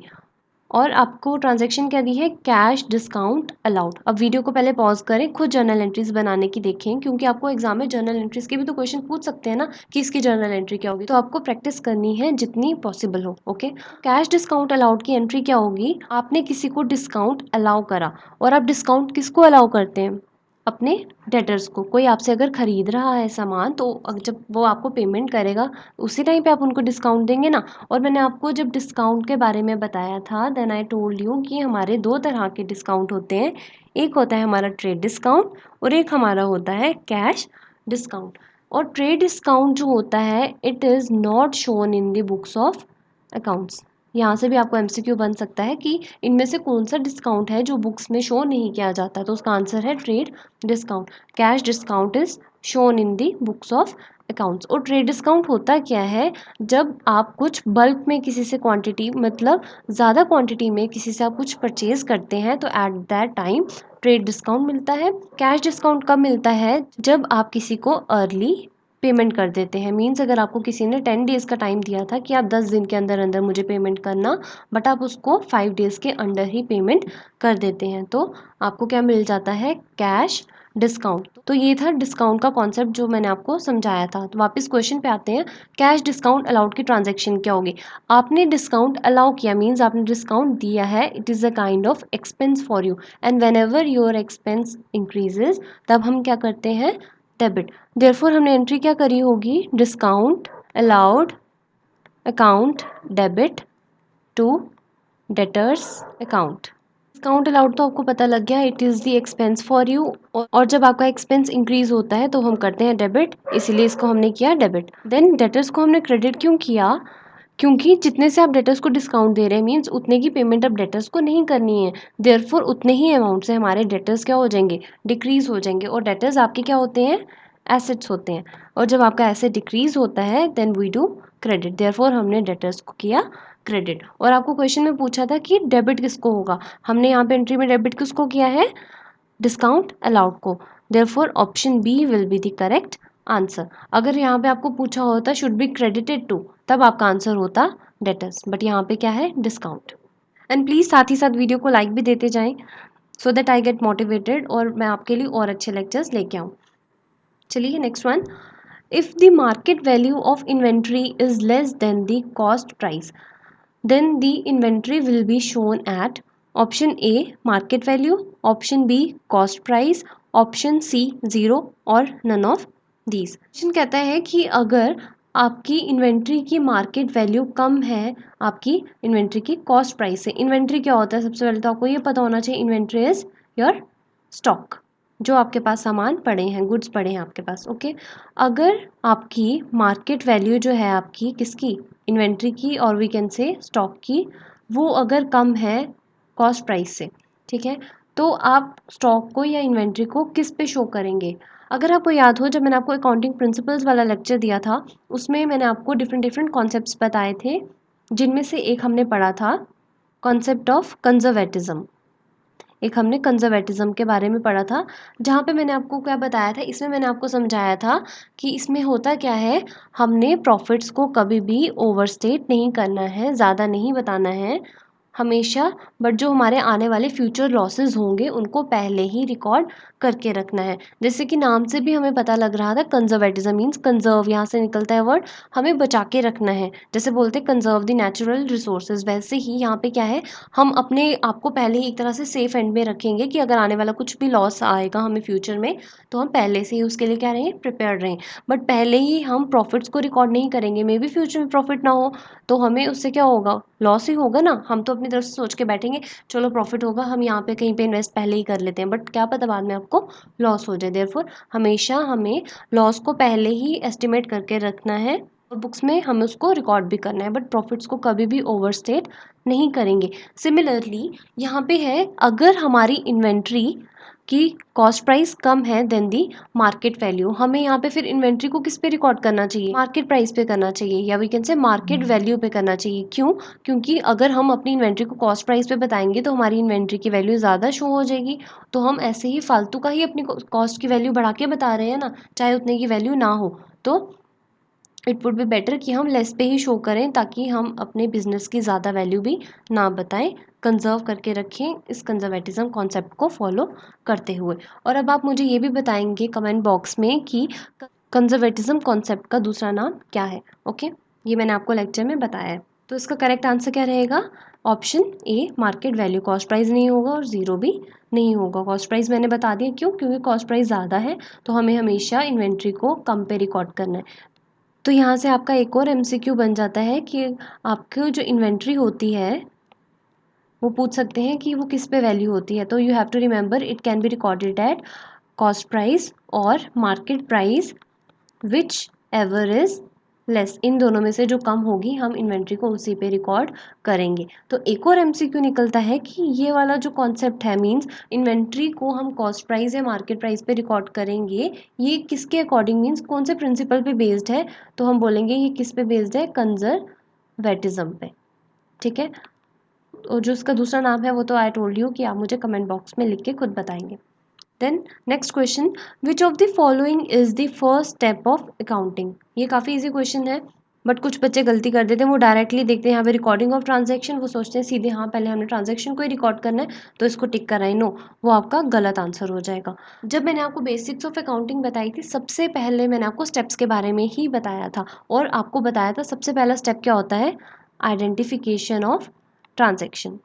Speaker 1: और आपको transaction क्या दी है, कैश डिस्काउंट अलाउड। अब वीडियो को पहले पॉज करें, खुद जर्नल एंट्रीज बनाने की देखें, क्योंकि आपको एग्जाम में जर्नल एंट्रीज के भी तो क्वेश्चन पूछ सकते हैं ना कि इसकी जर्नल एंट्री क्या होगी, तो आपको प्रैक्टिस करनी है जितनी पॉसिबल हो। ओके, कैश डिस्काउंट अलाउड की एंट्री क्या होगी, आपने किसी को डिस्काउंट अलाउ करा, और आप डिस्काउंट किसको अलाउ करते हैं, अपने डेटर्स को। कोई आपसे अगर ख़रीद रहा है सामान, तो जब वो आपको पेमेंट करेगा उसी टाइम पे आप उनको डिस्काउंट देंगे ना। और मैंने आपको जब डिस्काउंट के बारे में बताया था, देन आई टोल्ड यू कि हमारे दो तरह के डिस्काउंट होते हैं, एक होता है हमारा ट्रेड डिस्काउंट, और एक हमारा होता है कैश डिस्काउंट। और ट्रेड डिस्काउंट जो होता है it is not shown in the books of accounts. यहाँ से भी आपको एमसीक्यू बन सकता है कि इनमें से कौन सा डिस्काउंट है जो बुक्स में शो नहीं किया जाता, तो उसका आंसर है trade discount. Cash discount is shown in the books of accounts. और ट्रेड डिस्काउंट होता क्या है, जब आप कुछ बल्क में किसी से क्वांटिटी मतलब ज़्यादा क्वांटिटी में किसी से आप कुछ परचेज करते हैं तो at that time trade discount मिलता है। कैश डिस्काउंट कब मिलता है, जब आप किसी को अर्ली पेमेंट कर देते हैं। मीन्स अगर आपको किसी ने 10 डेज़ का टाइम दिया था कि आप 10 दिन के अंदर अंदर मुझे पेमेंट करना, बट आप उसको 5 डेज़ के अंडर ही पेमेंट कर देते हैं, तो आपको क्या मिल जाता है, कैश डिस्काउंट। तो ये था डिस्काउंट का कॉन्सेप्ट जो मैंने आपको समझाया था। तो वापस क्वेश्चन पे आते हैं, कैश डिस्काउंट अलाउड की ट्रांजैक्शन क्या होगी। आपने डिस्काउंट अलाउ किया मीन्स आपने डिस्काउंट दिया है, it is a kind of expense for you and when ever your expense increases तब हम क्या करते हैं, डेबिट। देयरफॉर हमने एंट्री क्या करी होगी, discount allowed account debit to debtors account. Discount allowed तो आपको पता लग गया, it is the expense for you. और जब आपका एक्सपेंस इंक्रीज होता है तो हम करते हैं डेबिट, इसीलिए इसको हमने किया डेबिट। देन डेटर्स को हमने क्रेडिट क्यों किया, क्योंकि जितने से आप डेटर्स को डिस्काउंट दे रहे हैं मीन्स उतने की पेमेंट अब डेटर्स को नहीं करनी है। देयरफॉर उतने ही अमाउंट से हमारे डेटर्स क्या हो जाएंगे, डिक्रीज हो जाएंगे। और डेटर्स आपके क्या होते हैं, एसेट्स होते हैं। और जब आपका एसेट डिक्रीज होता है then we do credit, therefore हमने डेटर्स को किया क्रेडिट। और आपको क्वेश्चन में पूछा था कि डेबिट किसको होगा, हमने यहाँ पे एंट्री में डेबिट किसको किया है, डिस्काउंट अलाउड को। Therefore option B will be the correct answer. अगर यहाँ पे आपको पूछा होता शुड बी क्रेडिटेड टू, तब आपका आंसर होता डेटर्स, बट यहाँ पे क्या है, डिस्काउंट। एंड प्लीज़ साथ ही साथ वीडियो को लाइक भी देते जाएं so that I get motivated और मैं आपके लिए और अच्छे लेक्चर्स लेके आऊँ। चलिए next one, if the market value of inventory is less than the cost price then the inventory will be shown at option A market value, option B cost price, option C 0 और none of these। Question कहता है कि अगर आपकी inventory की market value कम है आपकी inventory की कॉस्ट प्राइस से। इन्वेंट्री क्या होता है, सबसे पहले तो आपको ये पता होना चाहिए, इन्वेंट्री इज योर स्टॉक, जो आपके पास सामान पड़े हैं, गुड्स पड़े हैं आपके पास, ओके। अगर आपकी मार्केट वैल्यू जो है आपकी किसकी, इन्वेंट्री की और वी कैन से स्टॉक की, वो अगर कम है कॉस्ट प्राइस से, ठीक है, तो आप स्टॉक को या इन्वेंट्री को किस पे शो करेंगे। अगर आपको याद हो, जब मैंने आपको अकाउंटिंग प्रिंसिपल्स वाला लेक्चर दिया था उसमें मैंने आपको डिफरेंट डिफरेंट कॉन्सेप्ट्स बताए थे, जिनमें से एक हमने पढ़ा था कॉन्सेप्ट ऑफ कंजर्वेटिज्म। एक हमने कंजर्वेटिज्म के बारे में पढ़ा था, जहाँ पे मैंने आपको क्या बताया था, इसमें मैंने आपको समझाया था कि इसमें होता क्या है, हमने प्रॉफिट्स को कभी भी ओवरस्टेट नहीं करना है, ज़्यादा नहीं बताना है हमेशा, बट जो हमारे आने वाले फ्यूचर लॉसेस होंगे उनको पहले ही रिकॉर्ड करके रखना है। जैसे कि नाम से भी हमें पता लग रहा था, कंजर्वेटिज्म मीन्स कंजर्व, यहाँ से निकलता है वर्ड, हमें बचा के रखना है। जैसे बोलते हैं कंजर्व द नेचुरल रिसोर्सेज, वैसे ही यहाँ पे क्या है, हम अपने आप को पहले ही एक तरह से सेफ एंड में रखेंगे कि अगर आने वाला कुछ भी लॉस आएगा हमें फ्यूचर में तो हम पहले से ही उसके लिए क्या रहें, प्रिपेयर रहें। बट पहले ही हम प्रॉफिट्स को रिकॉर्ड नहीं करेंगे, मे बी फ्यूचर में प्रॉफिट ना हो तो हमें उससे क्या होगा, लॉस ही होगा ना। हम तो अपनी तरफ से सोच के बैठेंगे चलो प्रॉफिट होगा, हम यहाँ पे कहीं पे इन्वेस्ट पहले ही कर लेते हैं, बट क्या पता बाद में आपको लॉस हो जाए। देयरफॉर हमेशा हमें लॉस को पहले ही एस्टिमेट करके रखना है और बुक्स में हमें उसको रिकॉर्ड भी करना है, बट प्रॉफिट्स को कभी भी ओवरस्टेट नहीं करेंगे। सिमिलरली यहाँ पे है, अगर हमारी इन्वेंट्री की कॉस्ट प्राइस कम है देन दी मार्केट वैल्यू, हमें यहाँ पे फिर इन्वेंट्री को किस पे रिकॉर्ड करना चाहिए, मार्केट प्राइस पे करना चाहिए, या we can say market value पे करना चाहिए। क्यों, क्योंकि अगर हम अपनी इन्वेंट्री को कॉस्ट प्राइस पे बताएंगे तो हमारी इन्वेंट्री की वैल्यू ज़्यादा शो हो जाएगी, तो हम ऐसे ही फालतू का ही अपनी कॉस्ट की वैल्यू बढ़ा के बता रहे हैं ना, चाहे उतने की वैल्यू ना हो। तो इट वुड बी बेटर कि हम लेस पे ही शो करें, ताकि हम अपने बिजनेस की ज़्यादा वैल्यू भी ना बताएं, कंजर्व करके रखें इस कंजर्वेटिज्म कॉन्सेप्ट को फॉलो करते हुए। और अब आप मुझे ये भी बताएंगे कमेंट बॉक्स में कि कंजर्वेटिज्म कॉन्सेप्ट का दूसरा नाम क्या है, ओके। ये मैंने आपको लेक्चर में बताया है। तो इसका करेक्ट आंसर क्या रहेगा, option A market value, cost price नहीं होगा और ज़ीरो भी नहीं होगा। कॉस्ट प्राइस मैंने बता दिया क्यों, क्योंकि कॉस्ट प्राइस ज़्यादा है तो हमें हमेशा इन्वेंट्री को कम पे रिकॉर्ड करना है। तो यहाँ से आपका एक और एमसीक्यू बन जाता है कि आपकी जो इन्वेंट्री होती है वो पूछ सकते हैं कि वो किस पे वैल्यू होती है। तो you have to remember it can be recorded at cost price और market price which ever is less, इन दोनों में से जो कम होगी हम इन्वेंट्री को उसी पे रिकॉर्ड करेंगे। तो एक और एमसीक्यू निकलता है कि ये वाला जो कॉन्सेप्ट है, मींस इन्वेंट्री को हम कॉस्ट प्राइस या मार्केट प्राइस पे रिकॉर्ड करेंगे, ये किसके अकॉर्डिंग, मींस कौन से प्रिंसिपल पे बेस्ड है, तो हम बोलेंगे ये किस पे बेस्ड है, कंजर्वेटिज्म पे। ठीक है, और जो उसका दूसरा नाम है वो तो आई टोल्ड यू कि आप मुझे कमेंट बॉक्स में लिख के खुद बताएंगे। Then next question, which of the following is the first step of accounting. ये काफ़ी इजी क्वेश्चन है, बट कुछ बच्चे गलती कर देते हैं, वो डायरेक्टली देखते हैं यहाँ पे रिकॉर्डिंग ऑफ ट्रांजैक्शन, वो सोचते हैं सीधे हाँ पहले हमने ट्रांजैक्शन को ही रिकॉर्ड करना है तो इसको टिक कराए। नो, वो आपका गलत आंसर हो जाएगा। जब मैंने आपको बेसिक्स ऑफ अकाउंटिंग बताई थी, सबसे पहले मैंने आपको स्टेप्स के बारे में ही बताया था, और आपको बताया था सबसे पहला स्टेप क्या होता है, आइडेंटिफिकेशन ऑफ ट्रांजैक्शन।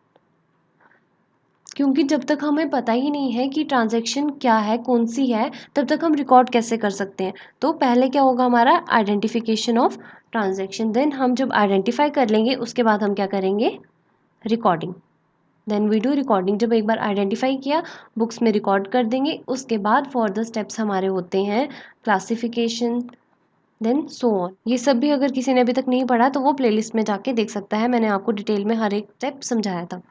Speaker 1: क्योंकि जब तक हमें पता ही नहीं है कि ट्रांजैक्शन क्या है, कौन सी है, तब तक हम रिकॉर्ड कैसे कर सकते हैं। तो पहले क्या होगा हमारा, आइडेंटिफिकेशन ऑफ ट्रांजैक्शन। देन हम जब आइडेंटिफाई कर लेंगे उसके बाद हम क्या करेंगे, recording. Then we do recording. जब एक बार आइडेंटिफाई किया, बुक्स में रिकॉर्ड कर देंगे। उसके बाद फर्दर स्टेप्स हमारे होते हैं क्लासिफिकेशन, देन सो ऑन। ये सब भी अगर किसी ने अभी तक नहीं पढ़ा तो वो प्लेलिस्ट में जाके देख सकता है, मैंने आपको डिटेल में हर एक स्टेप समझाया था।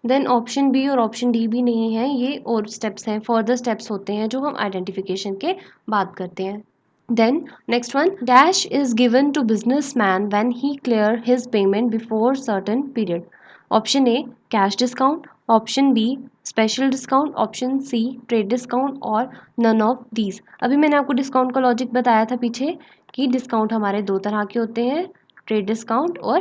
Speaker 1: देन ऑप्शन बी और ऑप्शन डी भी नहीं है, ये और स्टेप्स हैं, फर्दर स्टेप्स होते हैं जो हम आइडेंटिफिकेशन के बाद करते हैं। Then next one, dash is given to businessman when he clear his payment before certain period. Option A cash discount, option B special discount, option C trade discount, और none of these. अभी मैंने आपको discount का logic बताया था पीछे कि discount हमारे दो तरह के होते हैं, ट्रेड डिस्काउंट और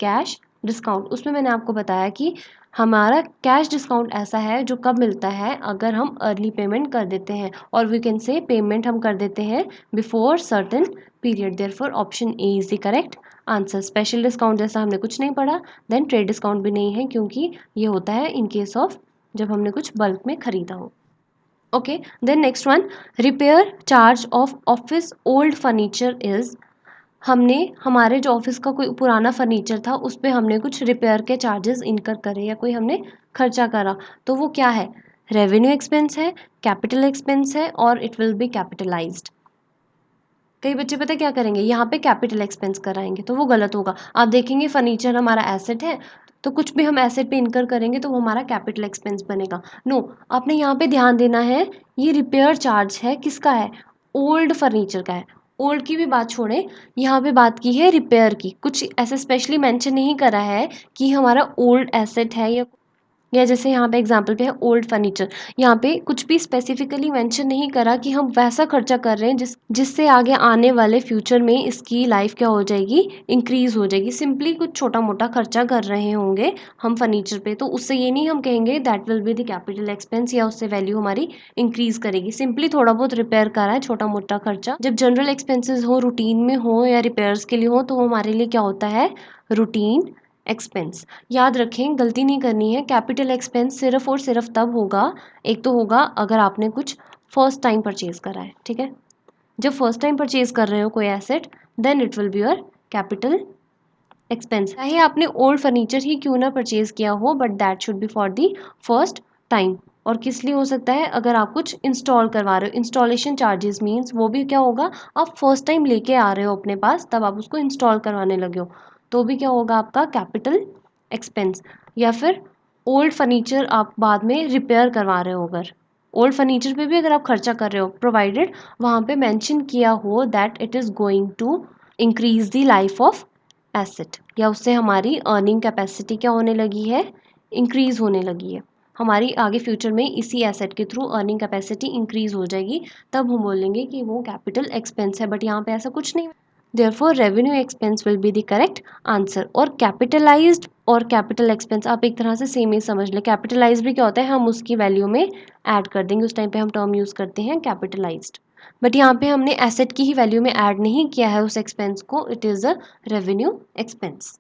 Speaker 1: कैश डिस्काउंट। उसमें मैंने आपको बताया कि हमारा कैश डिस्काउंट ऐसा है जो कब मिलता है, अगर हम अर्ली पेमेंट कर देते हैं, और वी कैन से पेमेंट हम कर देते हैं before certain period. Therefore option A is the correct answer. Special discount जैसा हमने कुछ नहीं पढ़ा, देन ट्रेड डिस्काउंट भी नहीं है, क्योंकि ये होता है इन केस ऑफ जब हमने कुछ बल्क में खरीदा हो। Okay, then next one, repair charge of office old furniture is. हमने हमारे जो ऑफिस का कोई पुराना फर्नीचर था उस पे हमने कुछ रिपेयर के चार्जेस इनकर करे, या कोई हमने खर्चा करा, तो वो क्या है, रेवेन्यू एक्सपेंस है, कैपिटल एक्सपेंस है, और इट विल बी कैपिटलाइज्ड। कई बच्चे पता क्या करेंगे, यहाँ पे कैपिटल एक्सपेंस कराएंगे, तो वो गलत होगा। आप देखेंगे फर्नीचर हमारा एसेट है, तो कुछ भी हम एसेट पे इनकर करेंगे तो वो हमारा कैपिटल एक्सपेंस बनेगा। नो, आपने यहाँ पे ध्यान देना है, ये रिपेयर चार्ज है, किसका है, ओल्ड फर्नीचर का है। ओल्ड की भी बात छोड़ें, यहाँ पे बात की है रिपेयर की, कुछ ऐसे स्पेशली मेंशन नहीं करा है कि हमारा ओल्ड एसेट है, या जैसे यहाँ पे एग्जांपल पे है ओल्ड फर्नीचर, यहाँ पे कुछ भी स्पेसिफिकली मेंशन नहीं करा कि हम वैसा खर्चा कर रहे हैं जिससे आगे आने वाले फ्यूचर में इसकी लाइफ क्या हो जाएगी, इंक्रीज हो जाएगी। सिंपली कुछ छोटा मोटा खर्चा कर रहे होंगे हम फर्नीचर पे, तो उससे ये नहीं हम कहेंगे that will be the capital expense, या उससे वैल्यू हमारी इंक्रीज करेगी। सिंपली थोड़ा बहुत रिपेयर करा है, छोटा मोटा खर्चा। जब जनरल एक्सपेंसेस हो, रूटीन में हो या रिपेयर्स के लिए हो, तो वो हमारे लिए क्या होता है, रूटीन एक्सपेंस। याद रखें, गलती नहीं करनी है, कैपिटल एक्सपेंस सिर्फ और सिर्फ तब होगा, एक तो होगा अगर आपने कुछ फर्स्ट टाइम परचेज करा है, ठीक है, जब फर्स्ट टाइम परचेज कर रहे हो कोई asset, then it will be your capital expense. चाहे आपने ओल्ड फर्नीचर ही क्यों ना परचेज किया हो, but that should be for the first time. और किस लिए हो सकता है, अगर आप कुछ इंस्टॉल करवा रहे हो, इंस्टॉलेशन चार्जेस मीन्स वो भी क्या होगा, आप फर्स्ट टाइम लेके आ रहे हो अपने पास, तब आप उसको इंस्टॉल करवाने लगे हो, तो भी क्या होगा आपका कैपिटल एक्सपेंस। या फिर ओल्ड फर्नीचर आप बाद में रिपेयर करवा रहे हो, अगर ओल्ड फर्नीचर पे भी अगर आप खर्चा कर रहे हो, प्रोवाइडेड वहाँ पे मेंशन किया हो that it is going to increase the life of asset, या उससे हमारी अर्निंग कैपेसिटी क्या होने लगी है, इंक्रीज होने लगी है, हमारी आगे फ्यूचर में इसी एसेट के थ्रू अर्निंग कैपेसिटी इंक्रीज हो जाएगी, तब हम बोलेंगे कि वो कैपिटल एक्सपेंस है। बट यहाँ पे ऐसा कुछ नहीं, therefore revenue expense will be the correct answer. और कैपिटलाइज्ड और कैपिटल एक्सपेंस आप एक तरह से सेम ही समझ लें। कैपिटलाइज भी क्या होता है, हम उसकी वैल्यू में ऐड कर देंगे, उस टाइम पे हम टर्म यूज़ करते हैं कैपिटलाइज्ड। बट यहाँ पे हमने एसेट की ही वैल्यू में ऐड नहीं किया है उस एक्सपेंस को, it is a revenue expense.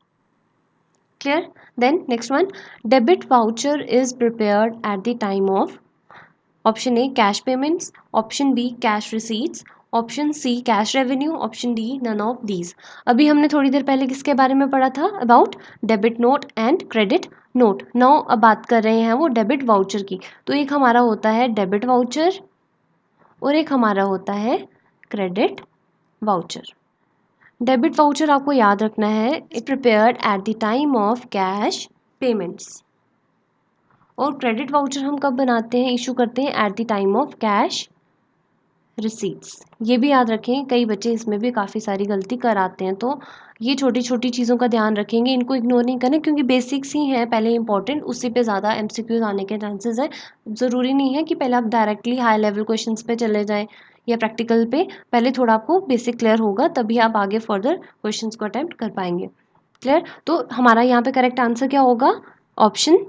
Speaker 1: Clear? Then next one, debit voucher is prepared at the time of. Option A cash payments, option B cash receipts, option C cash revenue, option D none of these. अभी हमने थोड़ी देर पहले किसके बारे में पढ़ा था, about debit note and credit note. Now अब बात कर रहे हैं वो डेबिट वाउचर की। तो एक हमारा होता है डेबिट वाउचर और एक हमारा होता है क्रेडिट वाउचर। डेबिट वाउचर आपको याद रखना है, it's prepared at the time of cash payments. और क्रेडिट वाउचर हम कब बनाते हैं, इशू करते हैं at the time of cash receipts. ये भी याद रखें, कई बच्चे इसमें भी काफ़ी सारी गलती कर आते हैं, तो ये छोटी छोटी चीज़ों का ध्यान रखेंगे, इनको इग्नोर नहीं करना क्योंकि बेसिक्स ही हैं पहले इंपॉर्टेंट, उसी पे ज़्यादा एमसीक्यूज आने के चांसेस है। ज़रूरी नहीं है कि पहले आप डायरेक्टली हाई लेवल क्वेश्चंस पे चले जाएं या प्रैक्टिकल पे, पहले थोड़ा आपको बेसिक क्लियर होगा तभी आप आगे फर्दर क्वेश्चंस को अटेम्प्ट कर पाएंगे। क्लियर? तो हमारा यहाँ पे करेक्ट आंसर क्या होगा, ऑप्शन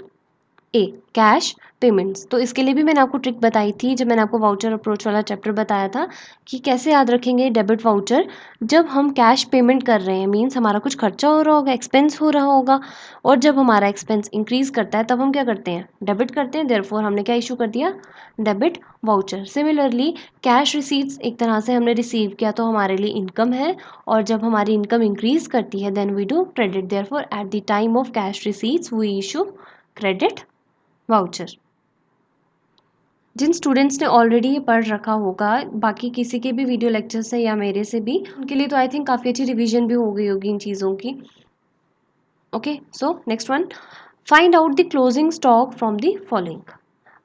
Speaker 1: ए, कैश पेमेंट्स। तो इसके लिए भी मैंने आपको ट्रिक बताई थी जब मैंने आपको वाउचर अप्रोच वाला चैप्टर बताया था कि कैसे याद रखेंगे डेबिट वाउचर। जब हम कैश पेमेंट कर रहे हैं मीन्स हमारा कुछ खर्चा हो रहा होगा, एक्सपेंस हो रहा होगा, और जब हमारा एक्सपेंस इंक्रीज करता है तब हम क्या करते हैं, डेबिट करते हैं। देयरफॉर हमने क्या इशू कर दिया, debit voucher. Similarly cash receipts एक तरह से हमने रिसीव किया तो हमारे लिए इनकम है, और जब हमारी इनकम इंक्रीज करती है then we do credit. Therefore at the time of cash receipts we issue credit voucher. जिन स्टूडेंट्स ने ऑलरेडी ये पढ़ रखा होगा, बाकी किसी के भी वीडियो लेक्चर से या मेरे से भी, उनके लिए तो आई थिंक काफ़ी अच्छी रिवीजन भी हो गई होगी इन चीज़ों की। Okay, so next one, find out the closing stock from the following.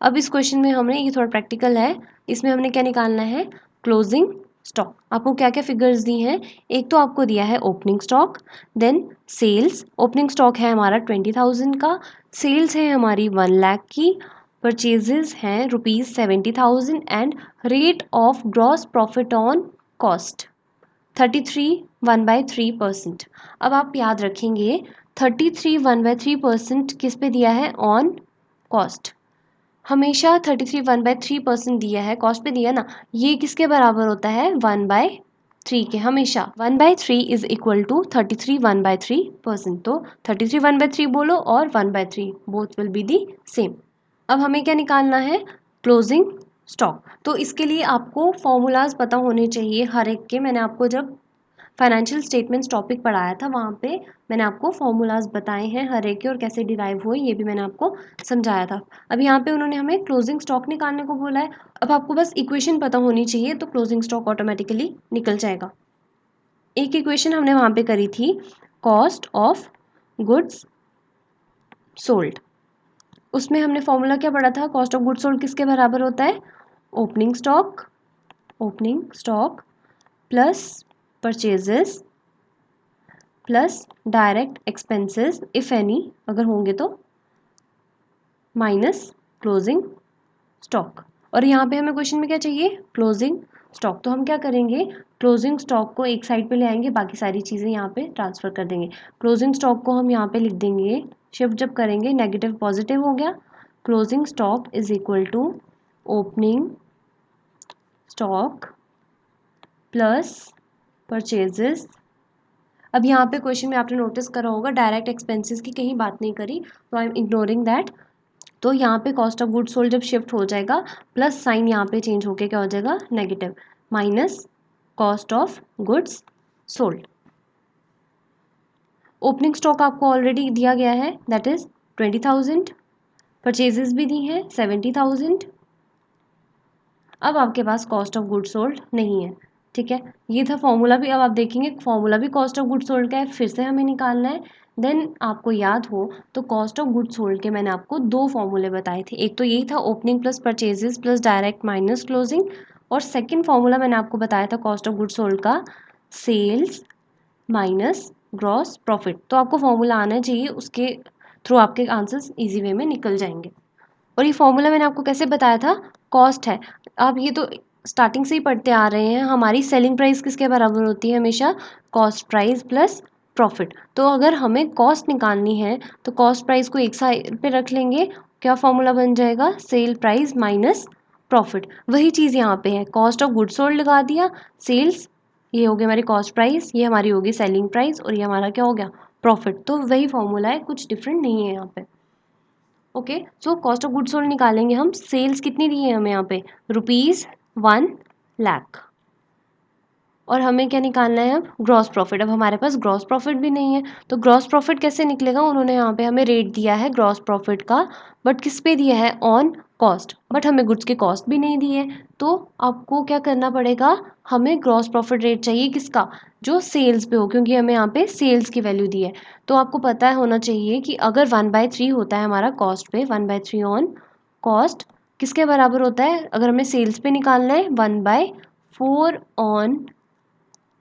Speaker 1: अब इस क्वेश्चन में हमने, ये थोड़ा प्रैक्टिकल है, इसमें हमने क्या निकालना है, क्लोजिंग स्टॉक। आपको क्या क्या फिगर्स दी हैं, एक तो आपको दिया है opening stock, then sales. Opening stock है हमारा 20,000 का, सेल्स है हमारी 1 लाख की, परचेजेस हैं ₹70,000 and rate of gross profit on cost 33 1/3%। अब आप याद रखेंगे 33 1/3% किस पे दिया है, ऑन कॉस्ट। हमेशा 33 1/3% दिया है, कॉस्ट पे दिया ना, ये किसके बराबर होता है, 1/3 के। हमेशा 1/3 इज इक्वल टू 33 1/3%। तो 33 1/3 बोलो और 1/3 both will be the same. अब हमें क्या निकालना है, क्लोजिंग स्टॉक। तो इसके लिए आपको फॉर्मूलाज पता होने चाहिए हर एक के। मैंने आपको जब फाइनेंशियल स्टेटमेंट्स टॉपिक पढ़ाया था वहाँ पे मैंने आपको फॉर्मूलाज बताए हैं हर एक के, और कैसे डिराइव हुए ये भी मैंने आपको समझाया था। अब यहाँ पे उन्होंने हमें क्लोजिंग स्टॉक निकालने को बोला है। अब आपको बस इक्वेशन पता होनी चाहिए तो क्लोजिंग स्टॉक ऑटोमेटिकली निकल जाएगा। एक इक्वेशन हमने वहाँ पे करी थी, कॉस्ट ऑफ गुड्स सोल्ड। उसमें हमने फॉर्मूला क्या पढ़ा था, कॉस्ट ऑफ गुड्स सोल्ड किसके बराबर होता है, opening stock plus purchases plus direct expenses if any अगर होंगे तो, माइनस क्लोजिंग स्टॉक। और यहाँ पे हमें क्वेश्चन में क्या चाहिए, क्लोजिंग स्टॉक। तो हम क्या करेंगे, क्लोजिंग स्टॉक को एक साइड पे ले आएंगे, बाकी सारी चीज़ें यहाँ पे ट्रांसफर कर देंगे। क्लोजिंग स्टॉक को हम यहाँ पे लिख देंगे, शिफ्ट जब करेंगे नेगेटिव पॉजिटिव हो गया, closing stock is equal to opening stock plus purchases. अब यहाँ पे क्वेश्चन में आपने नोटिस करा होगा डायरेक्ट एक्सपेंसेस की कहीं बात नहीं करी, तो आई एम इग्नोरिंग दैट। तो यहाँ पे कॉस्ट ऑफ गुड्स सोल्ड जब शिफ्ट हो जाएगा, प्लस साइन यहाँ पे चेंज होके क्या हो जाएगा, negative, minus cost of goods sold. Opening stock आपको ऑलरेडी दिया गया है, दैट इज 20,000, परचेजेस भी दी हैं 70,000। अब आपके पास कॉस्ट ऑफ गुड्स सोल्ड नहीं है, ठीक है। ये था फॉर्मूला भी, अब आप देखेंगे फॉर्मूला भी कॉस्ट ऑफ गुड्स सोल्ड का है, फिर से हमें निकालना है। देन आपको याद हो तो कॉस्ट ऑफ गुड्स सोल्ड के मैंने आपको दो फॉर्मूले बताए थे, एक तो यही था opening plus purchases plus direct minus closing, और सेकंड फॉर्मूला मैंने आपको बताया था कॉस्ट ऑफ गुड्स सोल्ड का, सेल्स माइनस ग्रॉस प्रॉफिट। तो आपको फॉर्मूला आना चाहिए, उसके थ्रू आपके आंसर्स ईजी वे में निकल जाएंगे। और ये फॉर्मूला मैंने आपको कैसे बताया था, कॉस्ट है, आप ये तो स्टार्टिंग से ही पढ़ते आ रहे हैं, हमारी सेलिंग प्राइस किसके बराबर होती है, हमेशा कॉस्ट प्राइस प्लस प्रॉफिट। तो अगर हमें कॉस्ट निकालनी है तो कॉस्ट प्राइस को एक साइड पे रख लेंगे, क्या फॉर्मूला बन जाएगा, सेल प्राइस माइनस प्रॉफिट। वही चीज़ यहाँ पे है, कॉस्ट ऑफ गुड्स सोल्ड लगा दिया, सेल्स ये हो गई हमारी कॉस्ट प्राइस, ये हमारी होगी सेलिंग प्राइस, और ये हमारा क्या हो गया, प्रॉफिट। तो वही फॉर्मूला है, कुछ डिफरेंट नहीं है यहाँ पे। Okay, so cost of goods sold निकालेंगे हम, सेल्स कितनी दी है हमें यहाँ पे, ₹1 लाख। और हमें क्या निकालना है अब, ग्रॉस प्रॉफिट। अब हमारे पास ग्रॉस प्रॉफिट भी नहीं है, तो ग्रॉस प्रॉफिट कैसे निकलेगा, उन्होंने यहाँ पे हमें रेट दिया है ग्रॉस प्रॉफिट का, बट किस पे दिया है, ऑन कॉस्ट, बट हमें गुड्स की कॉस्ट भी नहीं दी है। तो आपको क्या करना पड़ेगा, हमें ग्रॉस प्रॉफिट रेट चाहिए किसका, जो सेल्स पे हो, क्योंकि हमें यहाँ पे सेल्स की वैल्यू दी है। तो आपको पता होना चाहिए कि अगर 1/3 होता है हमारा कॉस्ट पे, 1/3 ऑन कॉस्ट किसके बराबर होता है, अगर हमें सेल्स पे निकालना है 1/4 ऑन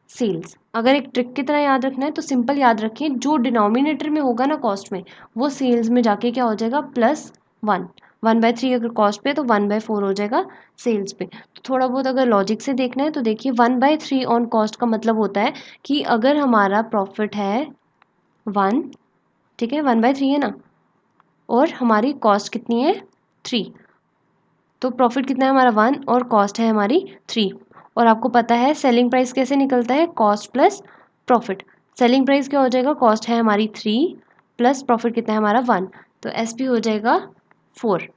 Speaker 1: सेल्स। अगर एक ट्रिक की तरह याद रखना है तो सिंपल याद रखिए, जो डिनोमिनेटर में होगा ना कॉस्ट में, वो सेल्स में जाके क्या हो जाएगा, +1। 1/3 अगर कॉस्ट पे तो 1/4 हो जाएगा सेल्स पे। तो थोड़ा बहुत अगर लॉजिक से देखना है तो देखिए 1/3 ऑन कॉस्ट का मतलब होता है कि अगर हमारा प्रॉफिट है 1, ठीक है 1/3 है ना, और हमारी कॉस्ट कितनी है 3, तो प्रॉफिट कितना है हमारा 1 और कॉस्ट है हमारी 3। और आपको पता है सेलिंग प्राइस कैसे निकलता है, cost plus profit. Selling price क्या हो जाएगा, कॉस्ट है हमारी 3 प्लस प्रॉफिट कितना है हमारा 1, तो एसपी हो जाएगा 4,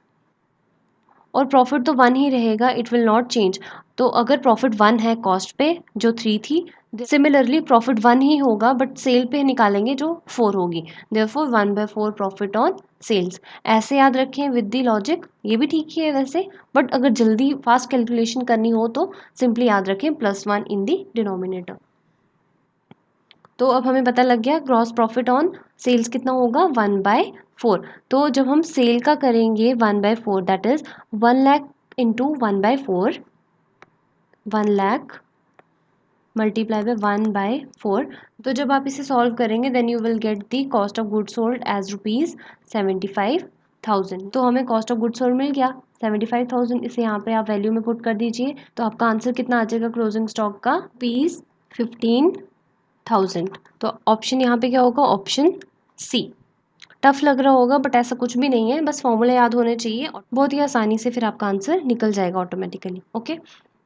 Speaker 1: और प्रॉफिट तो 1 ही रहेगा, इट विल नॉट चेंज। तो अगर प्रॉफिट 1 है कॉस्ट पे जो 3 थी, सिमिलरली प्रॉफिट 1 ही होगा बट सेल पे निकालेंगे जो 4 होगी, देयरफॉर 1/4 प्रॉफिट ऑन सेल्स। ऐसे याद रखें विद द लॉजिक, ये भी ठीक ही है वैसे, बट अगर जल्दी फास्ट कैलकुलेशन करनी हो तो सिंपली याद रखें +1 इन द डिनोमिनेटर। तो अब हमें पता लग गया ग्रॉस प्रॉफिट ऑन सेल्स कितना होगा, 1/4। तो जब हम सेल का करेंगे 1/4, that is 1 lakh into 1/4, 1 lakh multiply by 1/4। तो जब आप इसे सॉल्व करेंगे then you will get the cost of good sold as ₹75,000। तो हमें कॉस्ट ऑफ गुड सोल्ड मिल गया 75,000, इसे यहाँ पे आप वैल्यू में पुट कर दीजिए, तो आपका आंसर कितना आ जाएगा क्लोजिंग स्टॉक का, ₹15,000। तो ऑप्शन यहाँ पे क्या होगा, ऑप्शन सी। टफ लग रहा होगा बट ऐसा कुछ भी नहीं है, बस फॉर्मूला याद होने चाहिए और बहुत ही आसानी से फिर आपका आंसर निकल जाएगा automatically. Okay,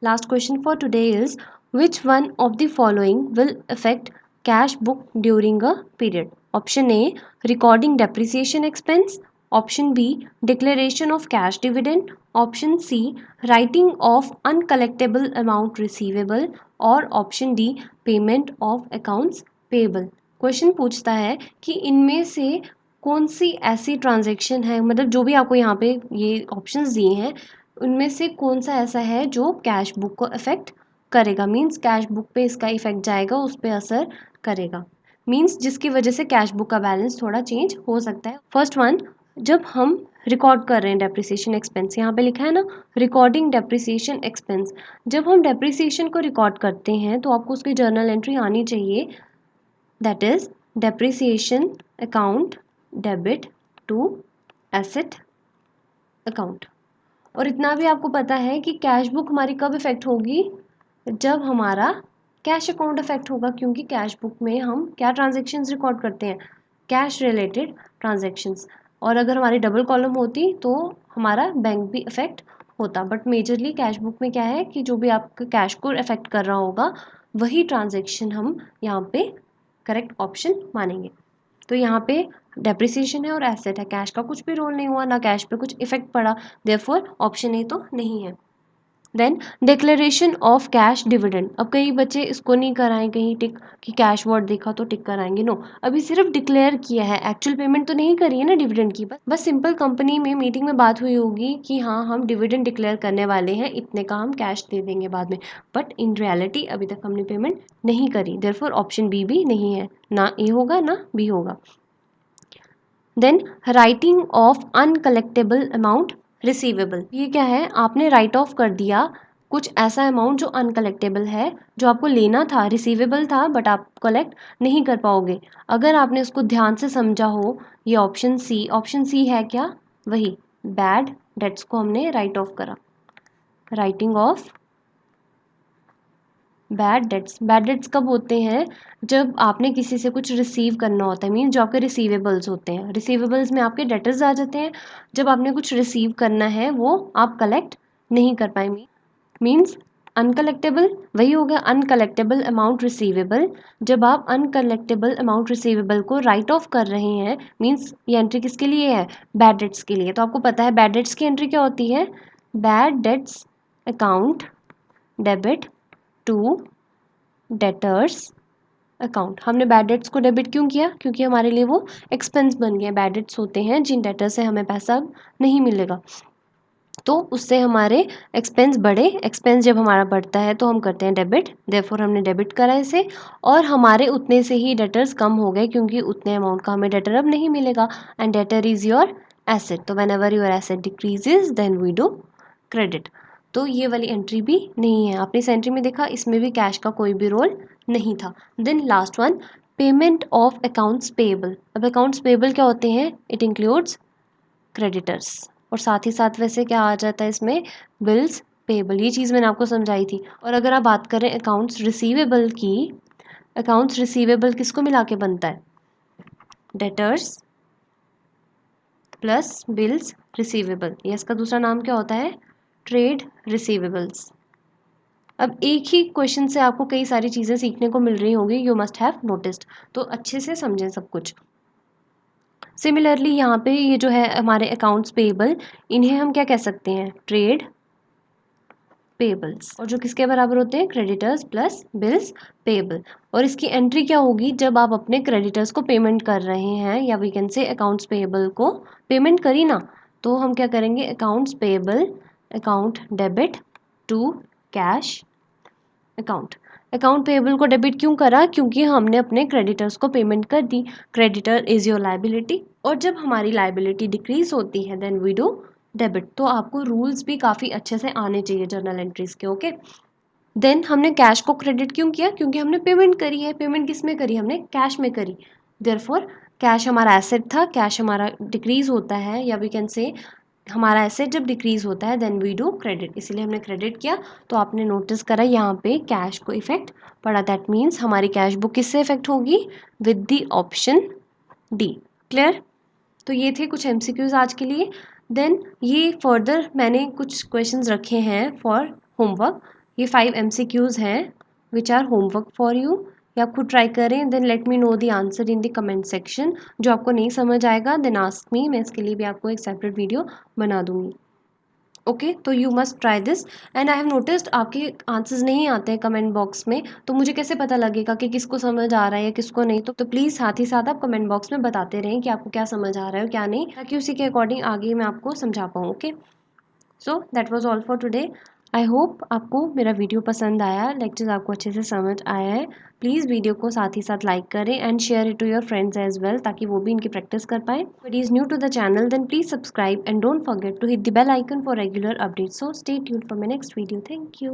Speaker 1: last question for today is which one of the following will affect cash book during a period. Option A, recording depreciation expense, option B, declaration of cash dividend, option C, writing off uncollectable amount receivable, और option D, payment of accounts payable. Question पूछता है कि इनमें से कौन सी ऐसी transaction है, मतलब जो भी आपको यहाँ पे ये ऑप्शंस दिए हैं उनमें से कौन सा ऐसा है जो कैश बुक को अफेक्ट करेगा, मींस कैश बुक पे इसका इफेक्ट जाएगा, उस पे असर करेगा, मींस जिसकी वजह से कैश बुक का बैलेंस थोड़ा चेंज हो सकता है। फर्स्ट वन, जब हम रिकॉर्ड कर रहे हैं डेप्रिसिएशन एक्सपेंस, यहाँ पे लिखा है ना रिकॉर्डिंग डेप्रिसिएशन एक्सपेंस, जब हम डेप्रिसिएशन को रिकॉर्ड करते हैं तो आपको उसकी जर्नल एंट्री आनी चाहिए, that is depreciation account debit to asset account. और इतना भी आपको पता है कि कैश बुक हमारी कब इफेक्ट होगी, जब हमारा कैश अकाउंट इफेक्ट होगा, क्योंकि कैश बुक में हम क्या ट्रांजेक्शन्स रिकॉर्ड करते हैं, कैश रिलेटेड ट्रांजेक्शन्स। और अगर हमारी डबल कॉलम होती तो हमारा बैंक भी इफेक्ट होता, बट मेजरली कैश बुक में क्या है कि जो भी आपके कैश को इफेक्ट कर रहा होगा वही ट्रांजेक्शन हम यहाँ पे करेक्ट ऑप्शन मानेंगे। तो यहाँ पे डेप्रिसिएशन है और एसेट है, कैश का कुछ भी रोल नहीं हुआ, ना कैश पे कुछ इफेक्ट पड़ा, देयरफॉर ऑप्शन ए तो नहीं है। Then declaration of cash dividend, अब कई बच्चे इसको नहीं कराएं कहीं टिक कि कैश वर्ड देखा तो टिक कराएंगे, नो, अभी सिर्फ डिक्लेयर किया है, एक्चुअल पेमेंट तो नहीं करी है ना डिविडेंड की, बस सिंपल कंपनी में मीटिंग में बात हुई होगी कि हाँ हम डिविडेंड डिक्लेयर करने वाले हैं, इतने का हम कैश दे देंगे बाद में, बट इन रियलिटी अभी तक हमने पेमेंट नहीं करी, देयरफॉर ऑप्शन बी भी नहीं है, ना ए होगा ना बी होगा। Then writing off uncollectable amount receivable, ये क्या है, आपने राइट ऑफ कर दिया कुछ ऐसा अमाउंट जो अनकलेक्टेबल है, जो आपको लेना था, रिसीवेबल था बट आप कलेक्ट नहीं कर पाओगे। अगर आपने उसको ध्यान से समझा हो, ये ऑप्शन सी है क्या, वही बैड डेट्स को हमने राइट ऑफ करा, राइटिंग ऑफ बैड डेट्स कब होते हैं, जब आपने किसी से कुछ रिसीव करना होता है, मीन जो आपके रिसीवेबल्स होते हैं, रिसीवेबल्स में आपके डेटर्स आ जाते हैं, जब आपने कुछ रिसीव करना है वो आप कलेक्ट नहीं कर पाएंगे, मीन्स अनकलेक्टेबल, वही हो गया अनकलेक्टेबल अमाउंट रिसीवेबल। जब आप अनकलेक्टेबल अमाउंट रिसीवेबल को राइट ऑफ कर रहे हैं, मीन्स ये एंट्री किसके लिए है, बैड डेट्स के लिए। तो आपको पता है बैड डेट्स की एंट्री क्या होती है, bad debts account debit to debtors account. हमने बैड डेट्स को डेबिट क्यों किया? क्योंकि हमारे लिए वो एक्सपेंस बन गए। बैड डेट्स होते हैं जिन डेटर से हमें पैसा नहीं मिलेगा, तो उससे हमारे एक्सपेंस बढ़े। एक्सपेंस जब हमारा बढ़ता है तो हम करते हैं डेबिट, देयरफॉर हमने डेबिट करा इसे, और हमारे उतने से ही डेटर्स कम हो गए क्योंकि उतने अमाउंट का हमें डेटर अब नहीं मिलेगा। And debtor is your asset, तो whenever your asset decreases then we do credit. तो ये वाली एंट्री भी नहीं है। आपने इस एंट्री में देखा, इसमें भी कैश का कोई भी रोल नहीं था। Then last one, payment of accounts payable. अब अकाउंट्स पेएबल क्या होते हैं? इट इंक्लूड्स क्रेडिटर्स, और साथ ही साथ वैसे क्या आ जाता है इसमें? Bills payable. ये चीज़ मैंने आपको समझाई थी। और अगर आप बात करें अकाउंट्स रिसीवेबल की, अकाउंट्स रिसीवेबल किसको मिला के बनता है? Debtors plus bills receivable. ये इसका दूसरा नाम क्या होता है? Trade receivables. अब एक ही क्वेश्चन से आपको कई सारी चीज़ें सीखने को मिल रही होंगी, यू मस्ट हैव नोटिस्ड, तो अच्छे से समझें सब कुछ। सिमिलरली यहाँ पे ये जो है हमारे अकाउंट्स पेएबल, इन्हें हम क्या कह सकते हैं? Trade payables. और जो किसके बराबर होते हैं? Creditors plus bills payable. और इसकी एंट्री क्या होगी? जब आप अपने क्रेडिटर्स को पेमेंट कर रहे हैं, या we can say accounts payable को पेमेंट करी ना, तो हम क्या करेंगे? Accounts payable account debit to cash account. Account payable को डेबिट क्यों करा? क्योंकि हमने अपने क्रेडिटर्स को पेमेंट कर दी। क्रेडिटर इज योर लायबिलिटी, और जब हमारी लायबिलिटी डिक्रीज होती है देन वी डू डेबिट। तो आपको रूल्स भी काफ़ी अच्छे से आने चाहिए जर्नल एंट्रीज के, ओके। देन हमने कैश को क्रेडिट क्यों किया? क्योंकि हमने पेमेंट करी है। पेमेंट किस में करी? हमने कैश में करी। देयरफॉर कैश हमारा एसेट था, कैश हमारा डिक्रीज होता है, या वी कैन से हमारा एसेट जब डिक्रीज होता है देन वी डू क्रेडिट, इसलिए हमने क्रेडिट किया। तो आपने नोटिस करा यहाँ पे कैश को इफेक्ट पड़ा, दैट मीन्स हमारी कैश बुक किससे इफेक्ट होगी? With the option D. Clear? तो ये थे कुछ एमसीक्यूज आज के लिए। देन ये फर्दर मैंने कुछ क्वेश्चंस रखे हैं फॉर होमवर्क। ये 5 एमसीक्यूज हैं which are homework for you. ये आप खुद ट्राई करें, then let me know the answer in the comment section. जो आपको नहीं समझ आएगा देन आस्क मी, मैं इसके लिए भी आपको एक सेपरेट वीडियो बना दूंगी। ओके, तो you must try this. And I have noticed आपके आंसर्स नहीं आते हैं कमेंट बॉक्स में, तो मुझे कैसे पता लगेगा कि किसको समझ आ रहा है या किसको नहीं? तो प्लीज़ साथ ही साथ आप कमेंट बॉक्स में बताते रहें कि आपको क्या समझ आ रहा है और क्या नहीं, ताकि उसी के अकॉर्डिंग आगे मैं आपको समझा पाऊँ। Okay, so that was all for today. I hope आपको मेरा वीडियो पसंद आया, लेक्चर्स आपको अच्छे से समझ आया है। प्लीज़ वीडियो को साथ ही साथ लाइक करें and share it to your friends as well, ताकि वो भी इनकी प्रैक्टिस कर पाए। But is new to the channel then please subscribe and don't forget to hit the bell icon for regular updates. So stay tuned for my next video. Thank you.